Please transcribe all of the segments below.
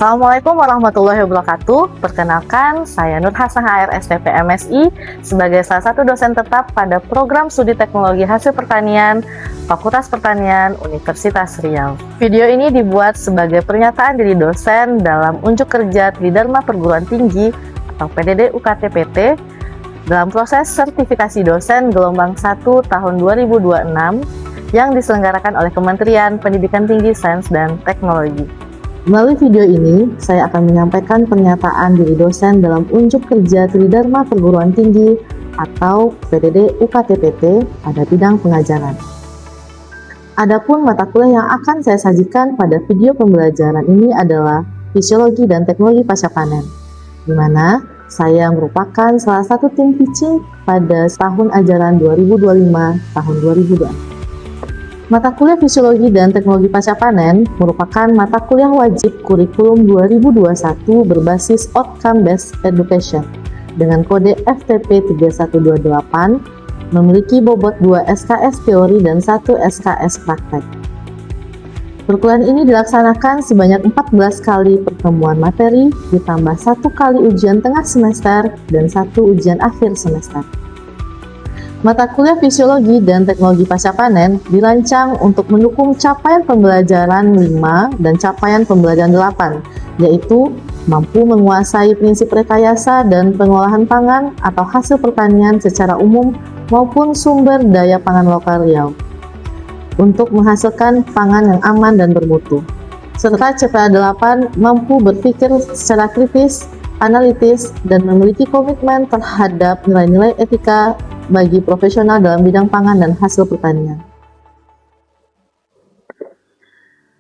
Assalamualaikum warahmatullahi wabarakatuh. Perkenalkan, saya Nur Hasan HR STP MSI sebagai salah satu dosen tetap pada program studi teknologi hasil pertanian Fakultas Pertanian Universitas Riau. Video ini dibuat sebagai pernyataan diri dosen dalam unjuk kerja Tridharma Perguruan Tinggi atau PDD UKT-PT dalam proses sertifikasi dosen gelombang 1 tahun 2026 yang diselenggarakan oleh Kementerian Pendidikan Tinggi, Sains, dan Teknologi. Melalui video ini, saya akan menyampaikan pernyataan diri dosen dalam unjuk kerja Tridharma Perguruan Tinggi atau PDD UKT-PT pada bidang pengajaran. Adapun mata kuliah yang akan saya sajikan pada video pembelajaran ini adalah Fisiologi dan Teknologi Pasca Panen, di mana saya merupakan salah satu tim teaching pada tahun ajaran 2025 tahun 2024. Mata kuliah Fisiologi dan Teknologi Pasca Panen merupakan mata kuliah wajib kurikulum 2021 berbasis Outcome Based Education dengan kode FTP 3128, memiliki bobot 2 SKS teori dan 1 SKS praktek. Perkuliahan ini dilaksanakan sebanyak 14 kali pertemuan materi, ditambah 1 kali ujian tengah semester dan 1 ujian akhir semester. Mata kuliah Fisiologi dan Teknologi Pasca Panen dirancang untuk mendukung capaian pembelajaran 5 dan capaian pembelajaran 8, yaitu mampu menguasai prinsip rekayasa dan pengolahan pangan atau hasil pertanian secara umum maupun sumber daya pangan lokal Riau, untuk menghasilkan pangan yang aman dan bermutu. Serta CPA 8 mampu berpikir secara kritis, analitis, dan memiliki komitmen terhadap nilai-nilai etika bagi profesional dalam bidang pangan dan hasil pertanian.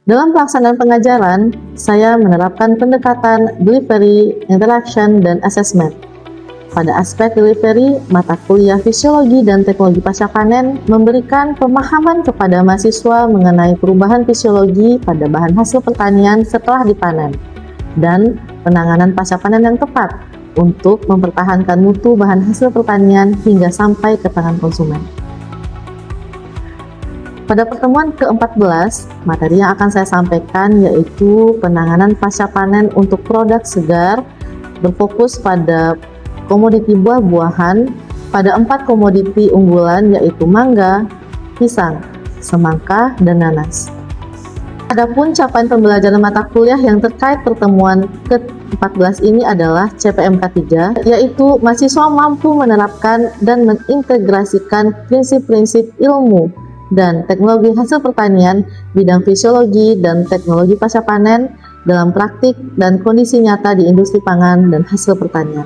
Dalam pelaksanaan pengajaran, saya menerapkan pendekatan delivery, interaction, dan assessment. Pada aspek delivery, mata kuliah Fisiologi dan Teknologi Pasca Panen memberikan pemahaman kepada mahasiswa mengenai perubahan fisiologi pada bahan hasil pertanian setelah dipanen, dan penanganan pasca panen yang tepat untuk mempertahankan mutu bahan hasil pertanian hingga sampai ke tangan konsumen. Pada pertemuan ke-14, materi yang akan saya sampaikan yaitu penanganan pasca panen untuk produk segar, berfokus pada komoditi buah-buahan pada 4 komoditi unggulan yaitu mangga, pisang, semangka, dan nanas. Adapun capaian pembelajaran mata kuliah yang terkait pertemuan ke-14 ini adalah CPMK 3, yaitu mahasiswa mampu menerapkan dan mengintegrasikan prinsip-prinsip ilmu dan teknologi hasil pertanian, bidang fisiologi dan teknologi pasca panen dalam praktik dan kondisi nyata di industri pangan dan hasil pertanian.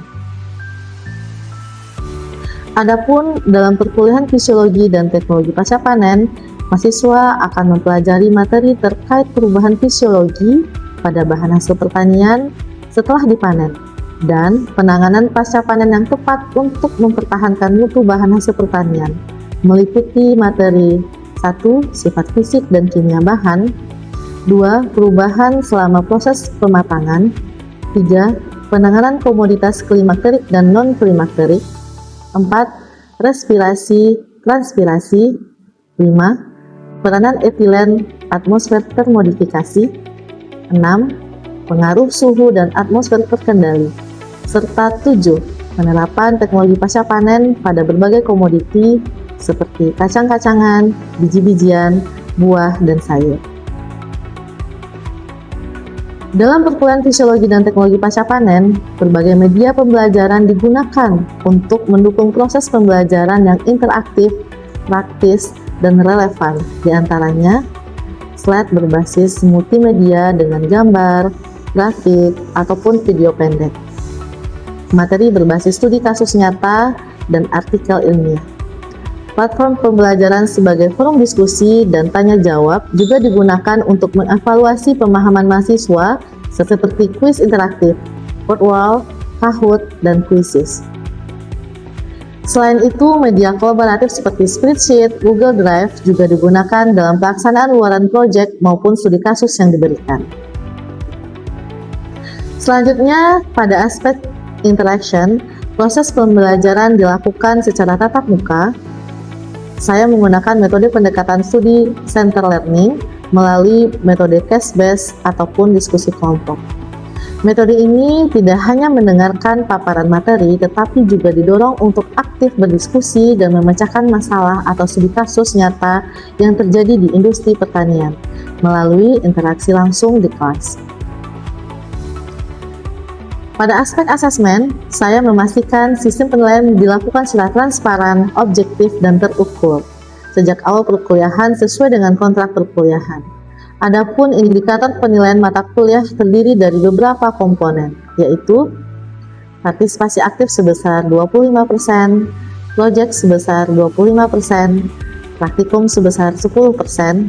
Adapun dalam perkuliahan Fisiologi dan Teknologi Pasca Panen, mahasiswa akan mempelajari materi terkait perubahan fisiologi pada bahan hasil pertanian setelah dipanen dan penanganan pasca panen yang tepat untuk mempertahankan mutu bahan hasil pertanian, meliputi materi 1. Sifat fisik dan kimia bahan, 2. Perubahan selama proses pematangan, 3. Penanganan komoditas klimakterik dan non-klimakterik, 4. Respirasi, transpirasi, 5. Peranan etilen atmosfer termodifikasi, 6. Pengaruh suhu dan atmosfer terkendali, serta 7. Penerapan teknologi pasca panen pada berbagai komoditi seperti kacang-kacangan, biji-bijian, buah, dan sayur. Dalam perkuliahan Fisiologi dan Teknologi Pasca Panen, berbagai media pembelajaran digunakan untuk mendukung proses pembelajaran yang interaktif, praktis, dan relevan, diantaranya slide berbasis multimedia dengan gambar, grafik, ataupun video pendek, materi berbasis studi kasus nyata, dan artikel ilmiah. Platform pembelajaran sebagai forum diskusi dan tanya jawab juga digunakan untuk mengevaluasi pemahaman mahasiswa seperti kuis interaktif, word wall, Kahoot, dan Quizizz. Selain itu, media kolaboratif seperti spreadsheet, Google Drive juga digunakan dalam pelaksanaan luaran proyek maupun studi kasus yang diberikan. Selanjutnya, pada aspek interaction, proses pembelajaran dilakukan secara tatap muka. Saya menggunakan metode pendekatan studi center learning melalui metode case based ataupun diskusi kelompok. Metode ini tidak hanya mendengarkan paparan materi, tetapi juga didorong untuk aktif berdiskusi dan memecahkan masalah atau studi kasus nyata yang terjadi di industri pertanian melalui interaksi langsung di kelas. Pada aspek asesmen, saya memastikan sistem penilaian dilakukan secara transparan, objektif, dan terukur sejak awal perkuliahan sesuai dengan kontrak perkuliahan. Adapun indikator penilaian mata kuliah terdiri dari beberapa komponen, yaitu partisipasi aktif sebesar 25%, proyek sebesar 25%, praktikum sebesar 10%,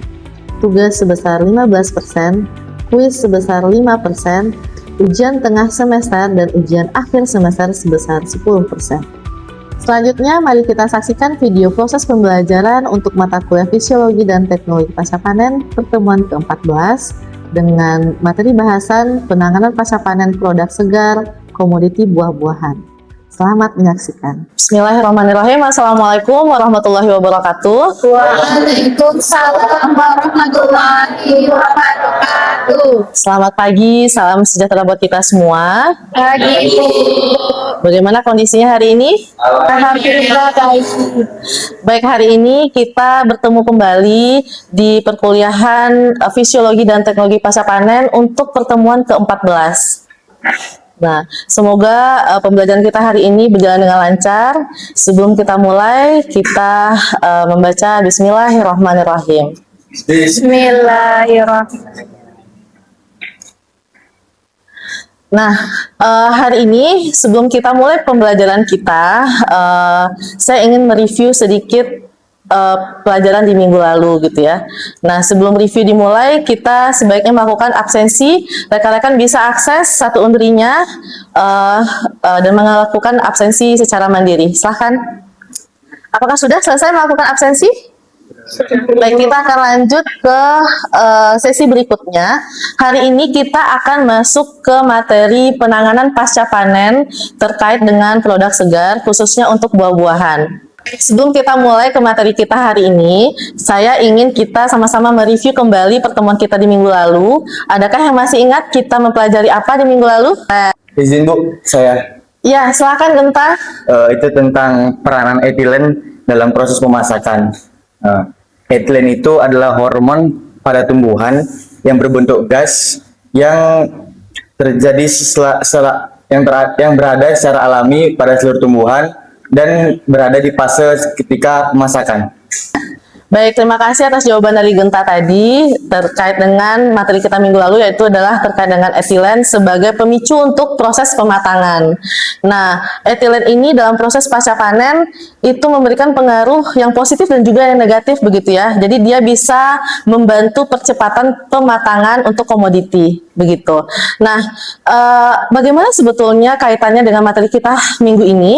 tugas sebesar 15%, kuis sebesar 5%, ujian tengah semester dan ujian akhir semester sebesar 10%. Selanjutnya, mari kita saksikan video proses pembelajaran untuk mata kuliah Fisiologi dan Teknologi Pasca Panen pertemuan ke-14 dengan materi bahasan penanganan pasca panen produk segar, komoditi buah-buahan. Selamat menyaksikan. Bismillahirrahmanirrahim. Assalamualaikum warahmatullahi wabarakatuh. Waalaikumsalam warahmatullahi wabarakatuh. Selamat pagi, salam sejahtera buat kita semua. Pagi Bu. Bagaimana kondisinya hari ini? Alhamdulillah baik. Baik, hari ini kita bertemu kembali di perkuliahan Fisiologi dan Teknologi Pasca Panen untuk pertemuan ke-14. Nah, semoga pembelajaran kita hari ini berjalan dengan lancar. Sebelum kita mulai, kita membaca Bismillahirrahmanirrahim. Bismillahirrahmanirrahim. Nah, hari ini sebelum kita mulai pembelajaran kita, saya ingin mereview sedikit pelajaran di minggu lalu gitu ya. Nah, sebelum review dimulai, kita sebaiknya melakukan absensi. Rekan-rekan bisa akses satu undrinya dan melakukan absensi secara mandiri. Silahkan. Apakah sudah selesai melakukan absensi? Baik, kita akan lanjut ke sesi berikutnya. Hari ini kita akan masuk ke materi penanganan pasca panen terkait dengan produk segar, khususnya untuk buah-buahan. Sebelum kita mulai ke materi kita hari ini, saya ingin kita sama-sama mereview kembali pertemuan kita di minggu lalu. Adakah yang masih ingat kita mempelajari apa di minggu lalu? Izin Bu, saya. Ya, silakan Genta. Itu tentang peranan etilen dalam proses pemasakan. Etilen itu adalah hormon pada tumbuhan yang berbentuk gas yang terjadi yang berada secara alami pada seluruh tumbuhan dan berada di fase ketika pemasakan. Baik, terima kasih atas jawaban dari Genta tadi terkait dengan materi kita minggu lalu, yaitu adalah terkait dengan etilen sebagai pemicu untuk proses pematangan. Nah, etilen ini dalam proses pasca panen itu memberikan pengaruh yang positif dan juga yang negatif begitu ya. Jadi dia bisa membantu percepatan pematangan untuk komoditi begitu. Nah, bagaimana sebetulnya kaitannya dengan materi kita minggu ini?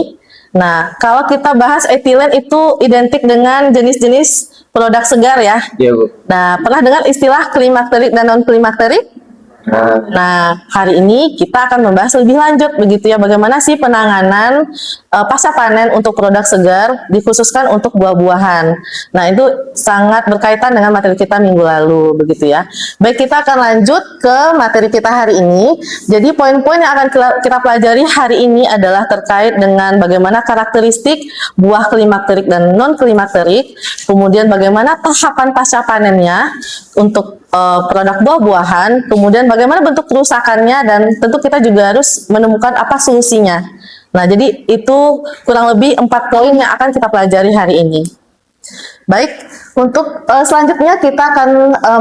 Nah, kalau kita bahas etilen itu identik dengan jenis-jenis produk segar ya. Iya Bu. Nah, pernah dengar istilah klimakterik dan non klimakterik? Nah, hari ini kita akan membahas lebih lanjut begitu ya, bagaimana sih penanganan pasca panen untuk produk segar dikhususkan untuk buah-buahan. Nah, itu sangat berkaitan dengan materi kita minggu lalu begitu ya. Baik, kita akan lanjut ke materi kita hari ini. Jadi poin-poin yang akan kita pelajari hari ini adalah terkait dengan bagaimana karakteristik buah klimakterik dan non klimakterik, kemudian bagaimana tahapan pasca panennya untuk produk buah-buahan, kemudian bagaimana bentuk kerusakannya, dan tentu kita juga harus menemukan apa solusinya. Nah, jadi itu kurang lebih 4 poin yang akan kita pelajari hari ini. Baik, untuk selanjutnya kita akan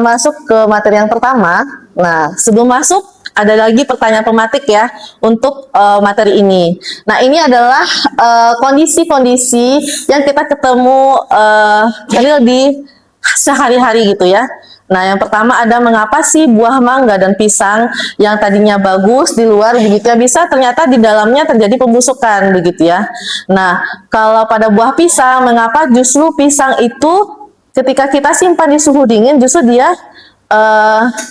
masuk ke materi yang pertama. Nah, sebelum masuk, ada lagi pertanyaan pematik ya untuk materi ini. Nah, ini adalah kondisi-kondisi yang kita ketemu real di sehari-hari gitu ya. Nah, yang pertama ada mengapa sih buah mangga dan pisang yang tadinya bagus di luar begitu ya, bisa ternyata di dalamnya terjadi pembusukan begitu ya. Nah, kalau pada buah pisang, mengapa justru pisang itu ketika kita simpan di suhu dingin justru dia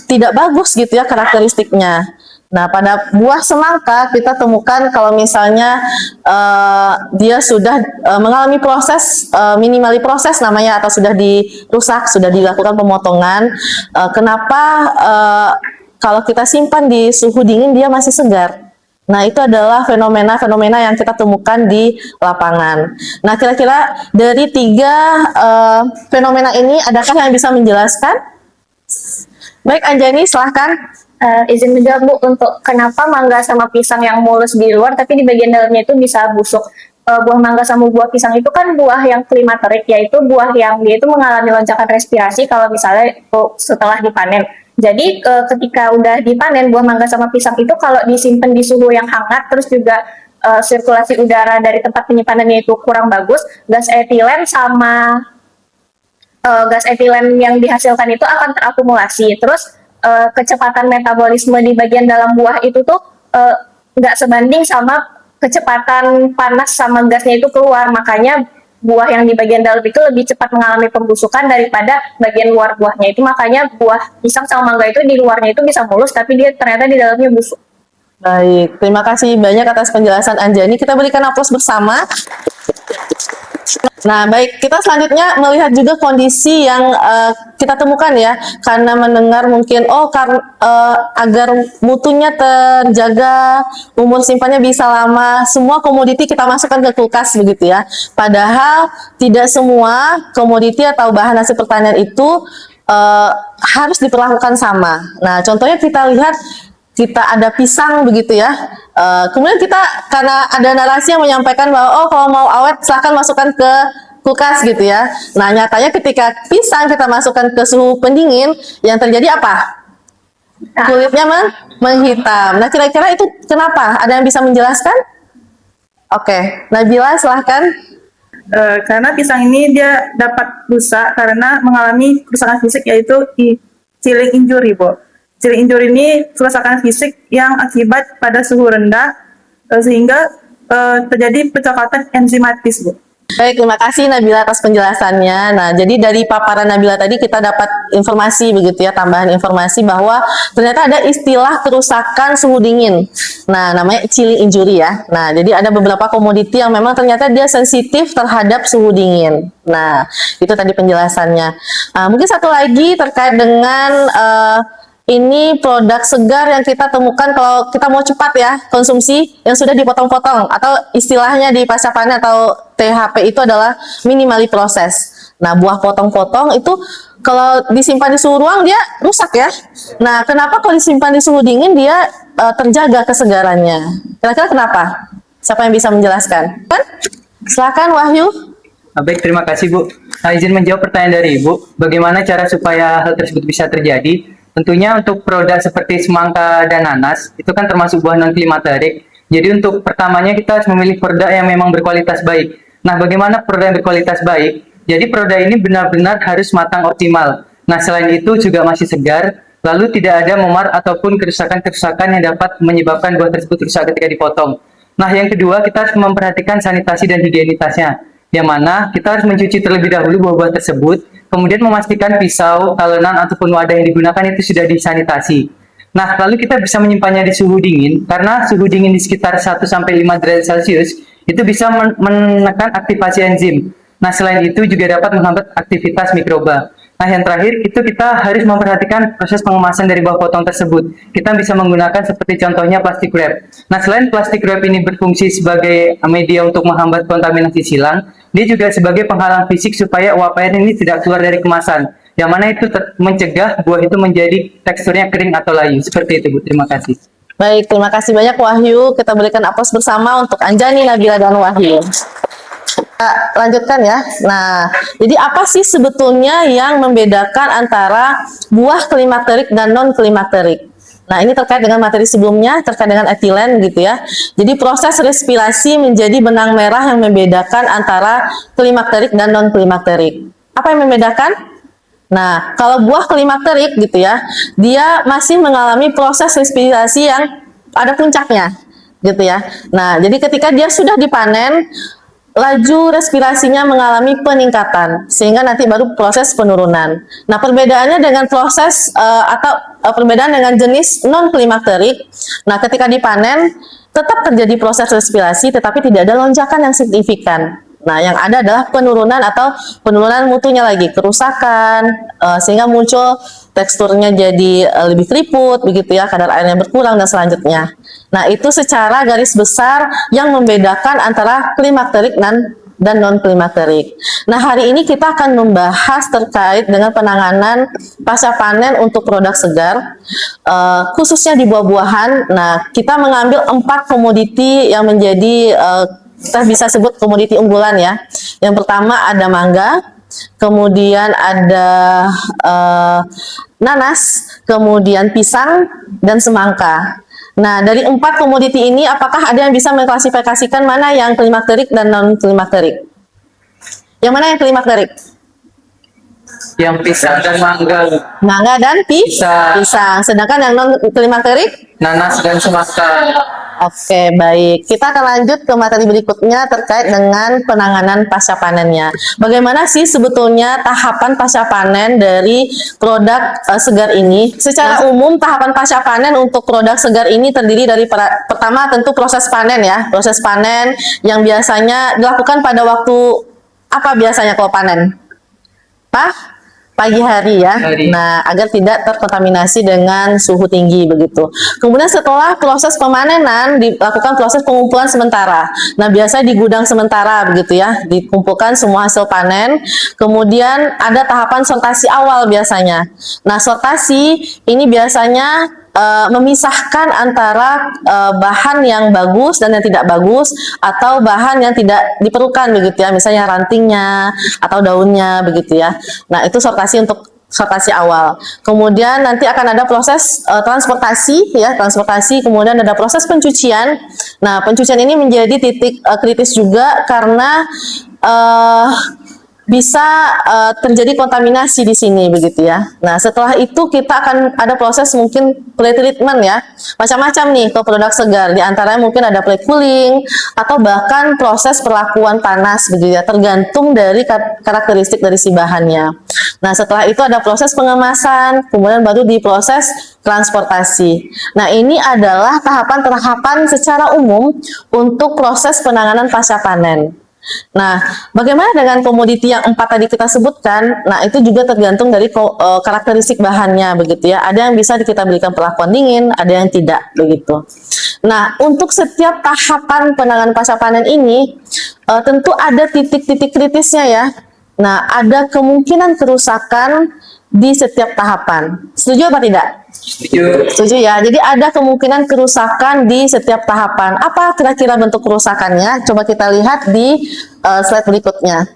tidak bagus gitu ya karakteristiknya. Nah, pada buah semangka kita temukan kalau misalnya dia sudah mengalami proses minimali proses namanya, atau sudah dirusak, sudah dilakukan pemotongan. Kenapa kalau kita simpan di suhu dingin dia masih segar. Nah, itu adalah fenomena-fenomena yang kita temukan di lapangan. Nah, kira-kira dari tiga fenomena ini, adakah yang bisa menjelaskan? Baik, Anjani, silahkan. Izin menjawab Bu, untuk kenapa mangga sama pisang yang mulus di luar tapi di bagian dalamnya itu bisa busuk. Buah mangga sama buah pisang itu kan buah yang klimaterik, yaitu buah yang dia itu mengalami lonjakan respirasi kalau misalnya setelah dipanen. Jadi ketika udah dipanen, buah mangga sama pisang itu kalau disimpan di suhu yang hangat, terus juga sirkulasi udara dari tempat penyimpanannya itu kurang bagus, gas etilen sama gas etilen yang dihasilkan itu akan terakumulasi. Terus kecepatan metabolisme di bagian dalam buah itu tuh nggak sebanding sama kecepatan panas sama gasnya itu keluar. Makanya buah yang di bagian dalam itu lebih cepat mengalami pembusukan daripada bagian luar buahnya. Itu makanya buah pisang sama mangga itu di luarnya itu bisa mulus, tapi dia ternyata di dalamnya busuk. Baik, terima kasih banyak atas penjelasan Anjani. Kita berikan aplaus bersama. Nah, baik, kita selanjutnya melihat juga kondisi yang kita temukan ya, karena mendengar mungkin agar mutunya terjaga, umur simpannya bisa lama, semua komoditi kita masukkan ke kulkas begitu ya. Padahal tidak semua komoditi atau bahan hasil pertanian itu harus diperlakukan sama. Nah, contohnya kita lihat ada pisang begitu ya. Kemudian kita karena ada narasi yang menyampaikan bahwa kalau mau awet silahkan masukkan ke kulkas gitu ya. Nah, nyatanya ketika pisang kita masukkan ke suhu pendingin, yang terjadi apa? Kulitnya menghitam. Nah, kira-kira itu kenapa? Ada yang bisa menjelaskan? Oke, Nabila silahkan. Karena pisang ini dia dapat rusak karena mengalami kerusakan fisik, yaitu chilling injury, Bu. Chilling injury ini kerusakan fisik yang akibat pada suhu rendah sehingga terjadi pencokatan enzimatis, Bu. Baik, terima kasih Nabila atas penjelasannya. Nah, jadi dari paparan Nabila tadi kita dapat informasi begitu ya, tambahan informasi bahwa ternyata ada istilah kerusakan suhu dingin. Nah, namanya chilling injury ya. Nah, jadi ada beberapa komoditi yang memang ternyata dia sensitif terhadap suhu dingin. Nah, itu tadi penjelasannya. Mungkin satu lagi terkait dengan ini produk segar yang kita temukan kalau kita mau cepat ya konsumsi yang sudah dipotong-potong atau istilahnya di pasca panen atau THP itu adalah minimally proses. Nah, buah potong-potong itu kalau disimpan di suhu ruang dia rusak ya. Nah, kenapa kalau disimpan di suhu dingin dia terjaga kesegarannya? Kira-kira kenapa? Siapa yang bisa menjelaskan? Silakan Wahyu. Baik, terima kasih Bu. Izin menjawab pertanyaan dari Ibu. Bagaimana cara supaya hal tersebut bisa terjadi? Tentunya untuk produk seperti semangka dan nanas, itu kan termasuk buah non-klimaterik. Jadi untuk pertamanya kita harus memilih produk yang memang berkualitas baik. Nah, bagaimana produk yang berkualitas baik? Jadi produk ini benar-benar harus matang optimal. Nah, selain itu juga masih segar, lalu tidak ada memar ataupun kerusakan-kerusakan yang dapat menyebabkan buah tersebut rusak ketika dipotong. Nah, yang kedua kita harus memperhatikan sanitasi dan higienitasnya, yang mana kita harus mencuci terlebih dahulu buah-buah tersebut, kemudian memastikan pisau, talenan, ataupun wadah yang digunakan itu sudah disanitasi. Nah, lalu kita bisa menyimpannya di suhu dingin, karena suhu dingin di sekitar 1-5 derajat Celcius itu bisa menekan aktivasi enzim. Nah, selain itu juga dapat menghambat aktivitas mikroba. Nah, yang terakhir itu kita harus memperhatikan proses pengemasan dari buah potong tersebut. Kita bisa menggunakan seperti contohnya plastik wrap. Nah, selain plastik wrap ini berfungsi sebagai media untuk menghambat kontaminasi silang, dia juga sebagai penghalang fisik supaya uap air ini tidak keluar dari kemasan. Yang mana itu mencegah buah itu menjadi teksturnya kering atau layu. Seperti itu, Bu. Terima kasih. Baik, terima kasih banyak Wahyu. Kita berikan aplaus bersama untuk Anjani, Nabila, dan Wahyu. Lanjutkan ya. Nah, jadi apa sih sebetulnya yang membedakan antara buah klimakterik dan non klimakterik? Nah, ini terkait dengan materi sebelumnya, terkait dengan etilen gitu ya. Jadi proses respirasi menjadi benang merah yang membedakan antara klimakterik dan non klimakterik. Apa yang membedakan? Nah, kalau buah klimakterik gitu ya, dia masih mengalami proses respirasi yang ada puncaknya gitu ya. Nah, jadi ketika dia sudah dipanen, laju respirasinya mengalami peningkatan sehingga nanti baru proses penurunan. Nah, perbedaannya dengan proses perbedaan dengan jenis non klimakterik. Nah, ketika dipanen tetap terjadi proses respirasi tetapi tidak ada lonjakan yang signifikan. Nah, yang ada adalah penurunan atau penurunan mutunya lagi, kerusakan sehingga muncul teksturnya jadi lebih keriput begitu ya, kadar airnya berkurang dan selanjutnya. Nah, itu secara garis besar yang membedakan antara klimakterik dan non klimakterik. Nah, hari ini kita akan membahas terkait dengan penanganan pasca panen untuk produk segar, khususnya di buah-buahan. Nah, kita mengambil 4 komoditi yang menjadi kita bisa sebut komoditi unggulan ya. Yang pertama ada mangga, kemudian ada nanas, kemudian pisang dan semangka. Nah, dari 4 komoditi ini, apakah ada yang bisa mengklasifikasikan mana yang klimakterik dan non klimakterik? Yang mana yang klimakterik? Yang pisang dan mangga, Mangga dan Pisang. pisang. Sedangkan yang non klimakterik? nanas dan semangka. Oke, baik. Kita akan lanjut ke materi berikutnya terkait dengan penanganan pasca panennya. Bagaimana sih sebetulnya tahapan pasca panen dari produk segar ini? Secara umum, tahapan pasca panen untuk produk segar ini terdiri dari pertama tentu proses panen ya. Proses panen yang biasanya dilakukan pada waktu apa biasanya kalau panen? Pagi hari ya. Hari. Nah, agar tidak terkontaminasi dengan suhu tinggi begitu. Kemudian setelah proses pemanenan dilakukan proses pengumpulan sementara. Nah, biasanya di gudang sementara begitu ya, dikumpulkan semua hasil panen. Kemudian ada tahapan sortasi awal biasanya. Nah, sortasi ini biasanya memisahkan antara bahan yang bagus dan yang tidak bagus, atau bahan yang tidak diperlukan begitu ya, misalnya rantingnya atau daunnya begitu ya. Nah, itu sortasi untuk sortasi awal. Kemudian nanti akan ada proses transportasi ya, transportasi, kemudian ada proses pencucian. Nah, pencucian ini menjadi titik kritis juga karena bisa terjadi kontaminasi di sini begitu ya. Nah, setelah itu kita akan ada proses mungkin pre-treatment ya. Macam-macam nih ke produk segar. Di antaranya mungkin ada pre-cooling atau bahkan proses perlakuan panas begitu ya, tergantung dari karakteristik dari si bahannya. Nah, setelah itu ada proses pengemasan, kemudian baru diproses transportasi. Nah, ini adalah tahapan-tahapan secara umum untuk proses penanganan pasca panen. Nah, bagaimana dengan komoditi yang 4 tadi kita sebutkan? Nah, itu juga tergantung dari karakteristik bahannya begitu ya. Ada yang bisa kita berikan perlakuan dingin, ada yang tidak begitu. Nah, untuk setiap tahapan penanganan pasca panen ini tentu ada titik-titik kritisnya ya. Nah, ada kemungkinan kerusakan di setiap tahapan. Setuju apa tidak? Setuju ya. Jadi ada kemungkinan kerusakan di setiap tahapan. Apa kira-kira bentuk kerusakannya? Coba kita lihat di slide berikutnya.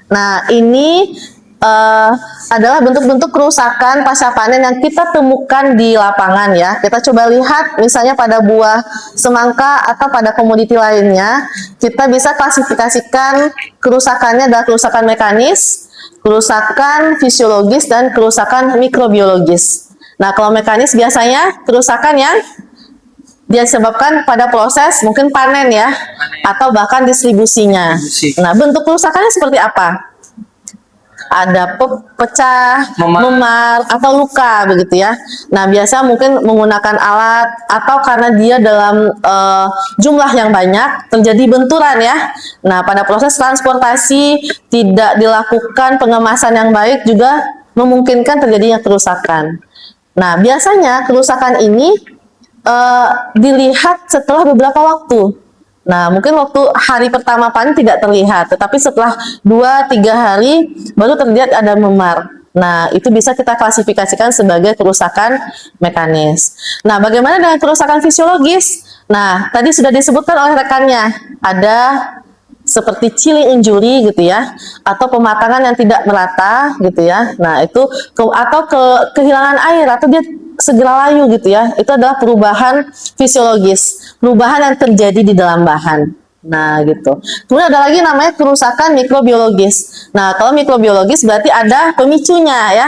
Nah, ini adalah bentuk-bentuk kerusakan pasca panen yang kita temukan di lapangan ya. Kita coba lihat misalnya pada buah semangka atau pada komoditi lainnya, kita bisa klasifikasikan kerusakannya adalah kerusakan mekanis, kerusakan fisiologis, dan kerusakan mikrobiologis. Nah, kalau mekanis biasanya kerusakan yang disebabkan pada proses mungkin panen ya, atau bahkan distribusinya. Nah, bentuk kerusakannya seperti apa? Ada pecah, memar, atau luka begitu ya. Nah, biasa mungkin menggunakan alat atau karena dia dalam jumlah yang banyak terjadi benturan ya. Nah, pada proses transportasi tidak dilakukan pengemasan yang baik juga memungkinkan terjadinya kerusakan. Nah, biasanya kerusakan ini dilihat setelah beberapa waktu. Nah, mungkin waktu hari pertama panen tidak terlihat, tetapi setelah 2-3 hari baru terlihat ada memar. Nah, itu bisa kita klasifikasikan sebagai kerusakan mekanis. Nah, bagaimana dengan kerusakan fisiologis? Nah, tadi sudah disebutkan oleh rekannya, ada seperti chilling injury gitu ya, atau pematangan yang tidak merata gitu ya. Nah, itu atau kehilangan air, atau dia segera layu gitu ya. Itu adalah perubahan fisiologis, perubahan yang terjadi di dalam bahan. Nah, gitu. Kemudian ada lagi namanya kerusakan mikrobiologis. Nah, kalau mikrobiologis berarti ada pemicunya ya.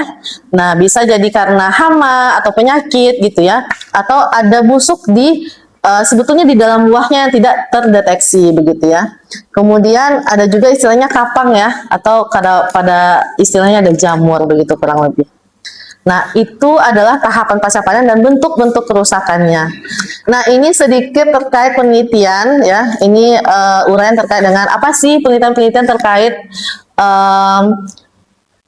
Nah, bisa jadi karena hama atau penyakit gitu ya, atau ada busuk di sebetulnya di dalam buahnya yang tidak terdeteksi begitu ya. Kemudian ada juga istilahnya kapang ya, atau pada istilahnya ada jamur begitu kurang lebih. Nah, itu adalah tahapan pasca panen dan bentuk-bentuk kerusakannya. Nah, ini sedikit terkait penelitian ya. Ini uraian terkait dengan apa sih penelitian-penelitian terkait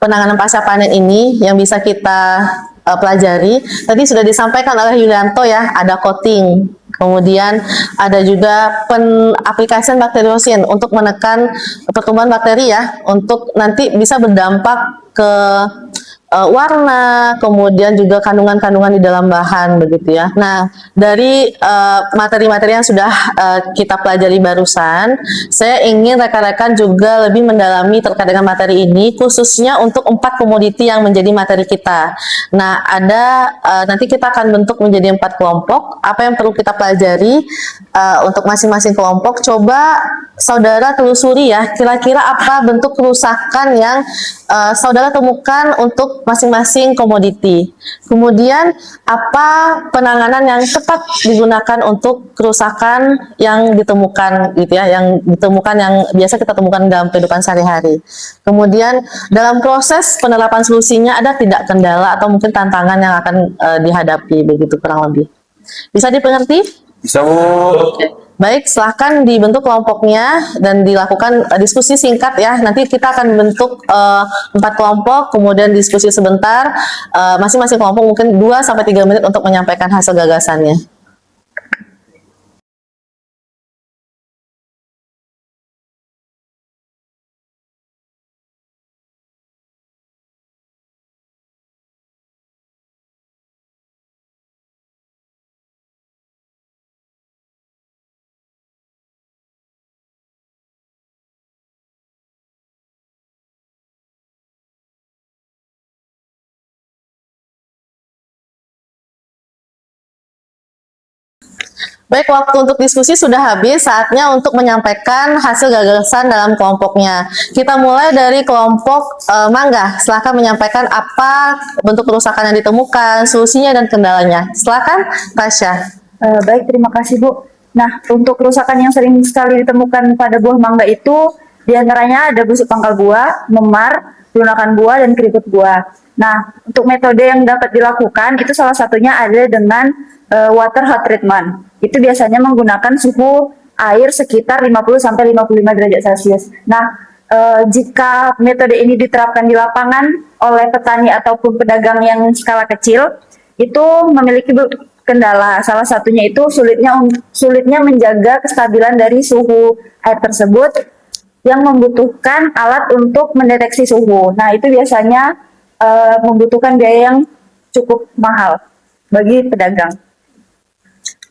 penanganan pasca panen ini yang bisa kita pelajari, tadi sudah disampaikan oleh Yulianto ya, ada coating, kemudian ada juga aplikasi bakteriosin untuk menekan pertumbuhan bakteri ya, untuk nanti bisa berdampak ke warna, kemudian juga kandungan-kandungan di dalam bahan begitu ya. Nah, dari materi-materi yang sudah kita pelajari barusan, saya ingin rekan-rekan juga lebih mendalami terkait dengan materi ini, khususnya untuk 4 komoditi yang menjadi materi kita. Nah, ada nanti kita akan bentuk menjadi 4 kelompok. Apa yang perlu kita pelajari untuk masing-masing kelompok? Coba saudara telusuri ya, kira-kira apa bentuk kerusakan yang saudara temukan untuk masing-masing komoditi. Kemudian apa penanganan yang tepat digunakan untuk kerusakan yang ditemukan gitu ya, yang ditemukan yang biasa kita temukan dalam kehidupan sehari-hari. Kemudian dalam proses penerapan solusinya ada tidak kendala atau mungkin tantangan yang akan dihadapi begitu kurang lebih. Bisa dipengerti? Bisa, Bu. Baik, silahkan dibentuk kelompoknya dan dilakukan diskusi singkat ya. Nanti kita akan bentuk 4 kelompok, kemudian diskusi sebentar. Masing-masing kelompok mungkin 2-3 menit untuk menyampaikan hasil gagasannya. Baik, waktu untuk diskusi sudah habis, saatnya untuk menyampaikan hasil gagasan dalam kelompoknya. Kita mulai dari kelompok Mangga. Silakan menyampaikan apa bentuk kerusakan yang ditemukan, solusinya dan kendalanya. Silakan, Tasya. Baik, terima kasih Bu. Nah, untuk kerusakan yang sering sekali ditemukan pada buah mangga itu diantaranya ada busuk pangkal buah, memar, lunakan buah, dan keriput buah. Nah, untuk metode yang dapat dilakukan itu salah satunya ada dengan water hot treatment. Itu biasanya menggunakan suhu air sekitar 50-55 derajat Celcius. Nah, jika metode ini diterapkan di lapangan oleh petani ataupun pedagang yang skala kecil, itu memiliki kendala. Salah satunya itu sulitnya menjaga kestabilan dari suhu air tersebut yang membutuhkan alat untuk mendeteksi suhu. Nah, itu biasanya membutuhkan biaya yang cukup mahal bagi pedagang.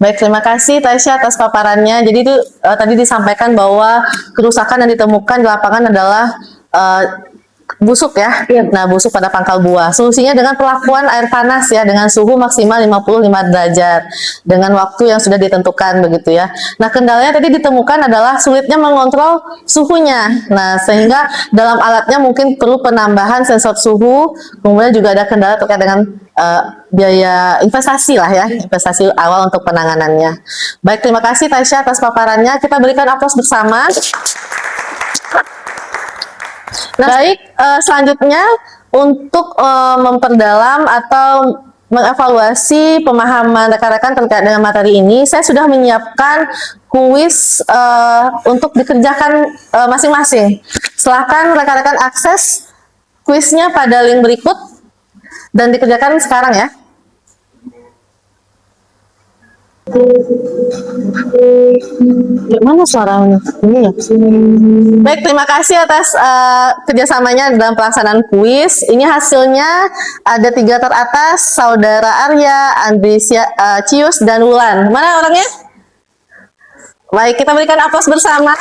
Baik, terima kasih Tasya atas paparannya. Jadi itu tadi disampaikan bahwa kerusakan yang ditemukan di lapangan adalah busuk ya. Nah, busuk pada pangkal buah. Solusinya dengan perlakuan air panas ya, dengan suhu maksimal 55 derajat dengan waktu yang sudah ditentukan begitu ya. Nah, kendalanya tadi ditemukan adalah sulitnya mengontrol suhunya. Nah, sehingga dalam alatnya mungkin perlu penambahan sensor suhu. Kemudian juga ada kendala terkait dengan biaya investasi lah ya, investasi awal untuk penanganannya. Baik, terima kasih Tasya atas paparannya. Kita berikan aplaus bersama. Nah, baik, selanjutnya untuk memperdalam atau mengevaluasi pemahaman rekan-rekan terkait dengan materi ini, saya sudah menyiapkan kuis untuk dikerjakan masing-masing. Silakan rekan-rekan akses kuisnya pada link berikut dan dikerjakan sekarang ya. Mana suaranya? Ini ya. Baik, terima kasih atas kerjasamanya dalam pelaksanaan kuis. Ini hasilnya ada 3 teratas, Saudara Arya, Andrisia, Cius, dan Wulan. Mana orangnya? Baik, kita berikan aplaus bersama.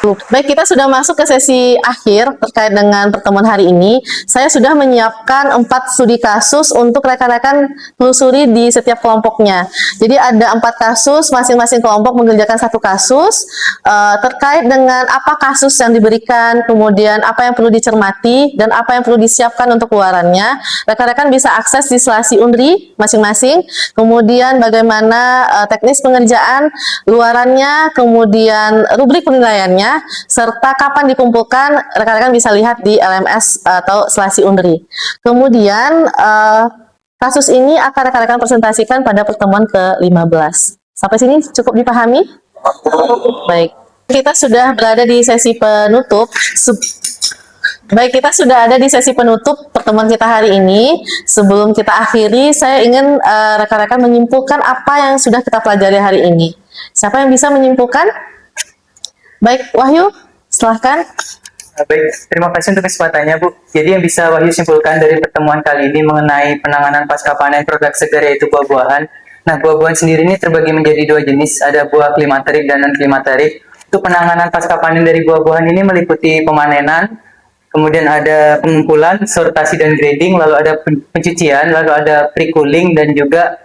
Baik, kita sudah masuk ke sesi akhir terkait dengan pertemuan hari ini. Saya sudah menyiapkan 4 studi kasus untuk rekan-rekan telusuri di setiap kelompoknya. Jadi ada 4 kasus, masing-masing kelompok mengerjakan 1 kasus terkait dengan apa kasus yang diberikan, kemudian apa yang perlu dicermati, dan apa yang perlu disiapkan untuk keluarannya. Rekan-rekan bisa akses di Selasi Undri masing-masing, kemudian bagaimana teknis pengerjaan, luarannya, kemudian rubrik penilaiannya, serta kapan dikumpulkan, rekan-rekan bisa lihat di LMS atau Selasi Undri. Kemudian kasus ini akan rekan-rekan presentasikan pada pertemuan ke-15. Sampai sini cukup dipahami? Baik. Kita sudah berada di sesi penutup. Baik, kita sudah ada di sesi penutup pertemuan kita hari ini. Sebelum kita akhiri, saya ingin rekan-rekan menyimpulkan apa yang sudah kita pelajari hari ini. Siapa yang bisa menyimpulkan? Baik, Wahyu, silahkan. Baik, terima kasih untuk kesempatannya, Bu. Jadi yang bisa Wahyu simpulkan dari pertemuan kali ini mengenai penanganan pasca panen produk segar yaitu buah-buahan. Nah, buah-buahan sendiri ini terbagi menjadi dua jenis, ada buah klimaterik dan non-klimaterik. Untuk penanganan pasca panen dari buah-buahan ini meliputi pemanenan, kemudian ada pengumpulan, sortasi dan grading, lalu ada pencucian, lalu ada pre-cooling dan juga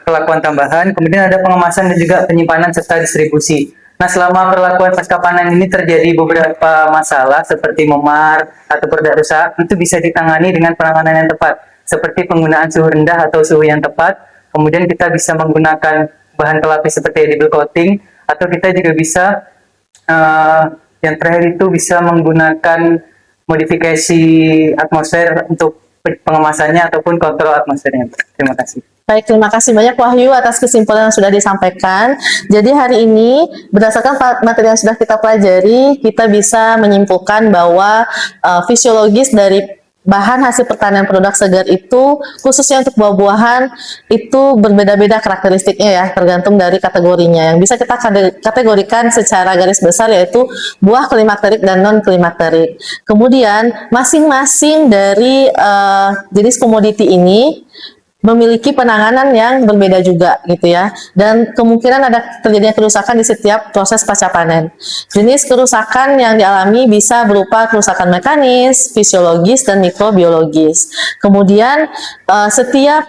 perlakuan tambahan, kemudian ada pengemasan dan juga penyimpanan serta distribusi. Nah, selama perlakuan pasca panen ini terjadi beberapa masalah seperti memar atau produk rusak, itu bisa ditangani dengan penanganan yang tepat, seperti penggunaan suhu rendah atau suhu yang tepat. Kemudian kita bisa menggunakan bahan pelapis seperti edible coating, atau kita juga bisa yang terakhir itu bisa menggunakan modifikasi atmosfer untuk pengemasannya ataupun kontrol atmosfernya. Terima kasih. Baik, terima kasih banyak Wahyu atas kesimpulan yang sudah disampaikan. Jadi hari ini berdasarkan materi yang sudah kita pelajari, kita bisa menyimpulkan bahwa fisiologis dari bahan hasil pertanian produk segar itu, khususnya untuk buah-buahan, itu berbeda-beda karakteristiknya ya, tergantung dari kategorinya. Yang bisa kita kategorikan secara garis besar yaitu buah klimakterik dan non-klimakterik. Kemudian, masing-masing dari jenis komoditi ini memiliki penanganan yang berbeda juga gitu ya, dan kemungkinan ada terjadinya kerusakan di setiap proses pasca panen. Jenis kerusakan yang dialami bisa berupa kerusakan mekanis, fisiologis, dan mikrobiologis. Kemudian setiap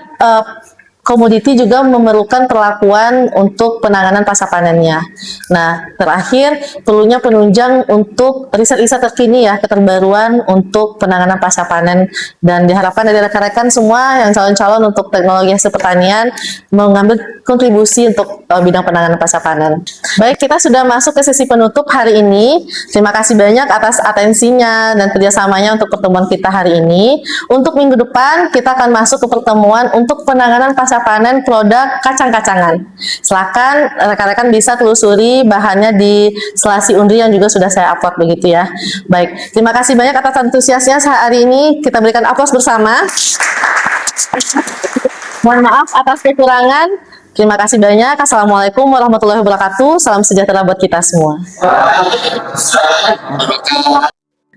komoditi juga memerlukan perlakuan untuk penanganan pasca panennya. Nah, terakhir perlunya penunjang untuk riset-riset terkini ya, keterbaruan untuk penanganan pasca panen, dan diharapkan dari rekan-rekan semua yang calon-calon untuk teknologi hasil pertanian mengambil kontribusi untuk bidang penanganan pasca panen. Baik, kita sudah masuk ke sesi penutup hari ini. Terima kasih banyak atas atensinya dan kerjasamanya untuk pertemuan kita hari ini. Untuk minggu depan kita akan masuk ke pertemuan untuk penanganan pasca panen produk kacang-kacangan. Silakan rekan-rekan bisa telusuri bahannya di Selasi Undri yang juga sudah saya upload begitu ya. Baik, terima kasih banyak atas antusiasnya hari ini. Kita berikan aplaus bersama. Mohon maaf atas kekurangan. Terima kasih banyak. Assalamualaikum warahmatullahi wabarakatuh. Salam sejahtera buat kita semua.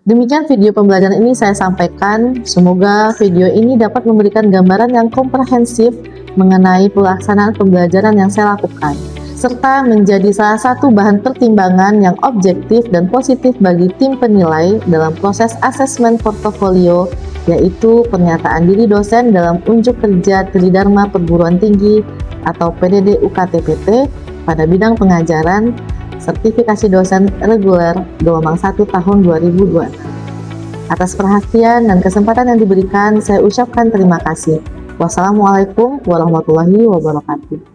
Demikian video pembelajaran ini saya sampaikan. Semoga video ini dapat memberikan gambaran yang komprehensif mengenai pelaksanaan pembelajaran yang saya lakukan, serta menjadi salah satu bahan pertimbangan yang objektif dan positif bagi tim penilai dalam proses asesmen portofolio, yaitu pernyataan diri dosen dalam unjuk kerja Tridharma Perguruan Tinggi atau PDD UKT-PT pada bidang pengajaran, sertifikasi dosen reguler gelombang 1 tahun 2020. Atas perhatian dan kesempatan yang diberikan, saya ucapkan terima kasih. Wassalamualaikum warahmatullahi wabarakatuh.